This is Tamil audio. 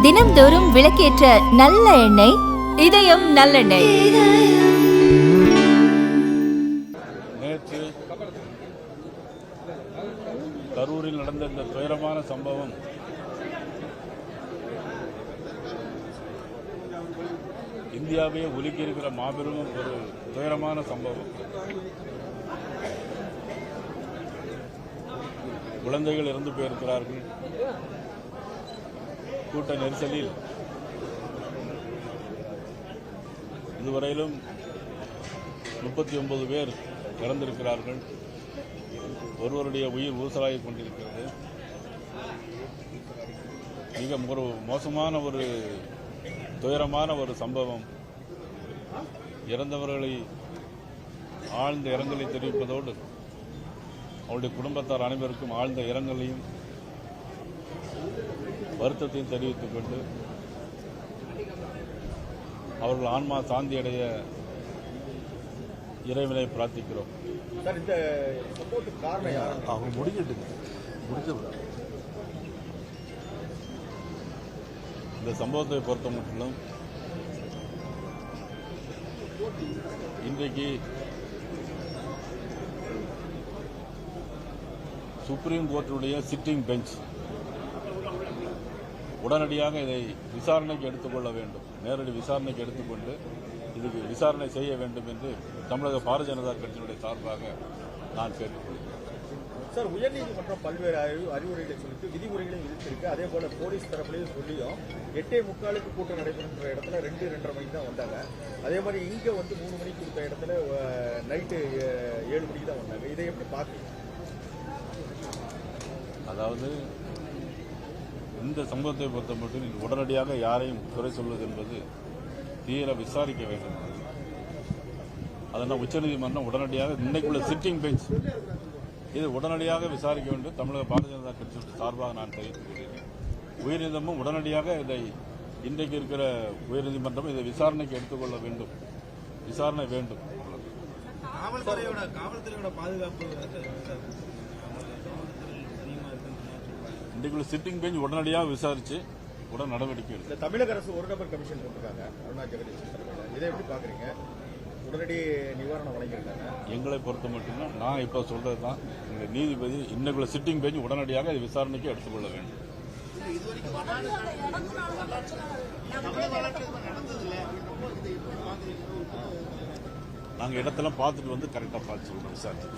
தினம்தோறும் விளக்கேற்ற நல்ல எண்ணெய் இதயம் நல்லெண்ணெய். நேற்று கரூரில் நடந்த இந்த துயரமான சம்பவம் இந்தியாவையே உலுக்கி இருக்கிற மாபெரும் ஒரு துயரமான சம்பவம். குழந்தைகள் இறந்து போயிருக்கிறார்கள். கூட்ட நெரிசலில் இதுவரையிலும் 39 பேர் இறந்திருக்கிறார்கள். ஒருவருடைய உயிர் ஊசலாகிக் கொண்டிருக்கிறது. மிக ஒரு மோசமான ஒரு துயரமான ஒரு சம்பவம். இறந்தவர்களை ஆழ்ந்த இரங்கலை தெரிவிப்பதோடு அவருடைய குடும்பத்தார் அனைவருக்கும் ஆழ்ந்த இரங்கலையும் வருத்தத்தையும் தெரிவித்துக் கொண்டு அவர்கள் ஆன்மா சாந்தி அடைய இறைவனை பிரார்த்திக்கிறோம். இந்த சம்பவத்தை பொறுத்த மட்டும் இன்றைக்கு சுப்ரீம் கோர்ட்டுடைய சிட்டிங் பெஞ்ச் உடனடியாக இதை விசாரணைக்கு எடுத்துக்கொள்ள வேண்டும். நேரடி விசாரணைக்கு எடுத்துக்கொண்டு இதுக்கு விசாரணை செய்ய வேண்டும் என்று தமிழக பாரதிய ஜனதா கட்சியினுடைய சார்பாக நான் கேட்டுக்கொள்கிறேன். சார், உயர்நீதிமன்றம் பல்வேறு அறிவுரைகளை சொல்லிட்டு விதிமுறைகளையும் விதித்திருக்கு. அதே போல போலீஸ் தரப்புலையும் சொல்லியும் 8:45 கூட்டம் நடைபெறுகின்ற இடத்துல 2:30 மணிக்கு தான் வந்தாங்க. அதே மாதிரி இங்க 3 மணிக்கு கொடுத்த இடத்துல நைட்டு 7 மணிக்கு தான் வந்தாங்க. இதை எப்படி பார்க்கணும்? அதாவது இந்த சம்பவத்தை பொறுத்த மட்டும் உடனடியாக யாரையும் குறை சொல்வது என்பது தீர விசாரிக்க வேண்டும். அதனால் உச்சநீதிமன்றம் உடனடியாக இன்னைக்குள்ள சிட்டிங் பெஞ்ச் இது உடனடியாக விசாரிக்க வேண்டும். தமிழக பாரதிய ஜனதா கட்சியின் சார்பாக நான் தெரிவித்துக் கொள்கிறேன். உயர்நீதிமன்றம் உடனடியாக இதை இன்றைக்கு இருக்கிற உயர்நீதிமன்றம் இதை விசாரணைக்கு எடுத்துக்கொள்ள வேண்டும். விசாரணை வேண்டும். காவல்துறையோட பாதுகாப்பு இன்றைக்குள்ள சிட்டிங் பெஞ்ச் உடனடியாக விசாரிச்சு உடன் நடவடிக்கை எடுக்கும். தமிழக அரசு ஒரு நபர் கமிஷன் போட்டிருக்காங்க. அருணா ஜெகதீஷ் இதை எப்படி பாக்குறீங்க? உடனடி நிவாரணம் வழங்கியிருக்காங்க. எங்களை பொறுத்த மட்டும்தான் நான் இப்ப சொல்றதுதான், இந்த நீதிபதி இன்னைக்குள்ள சிட்டிங் பெஞ்ச் உடனடியாக இதை விசாரணைக்கு எடுத்துக்கொள்ள வேண்டும். நாங்க இடத்தெல்லாம் பார்த்துட்டு வந்து கரெக்டா பார்த்து சொல்றோம். விசாரிச்சு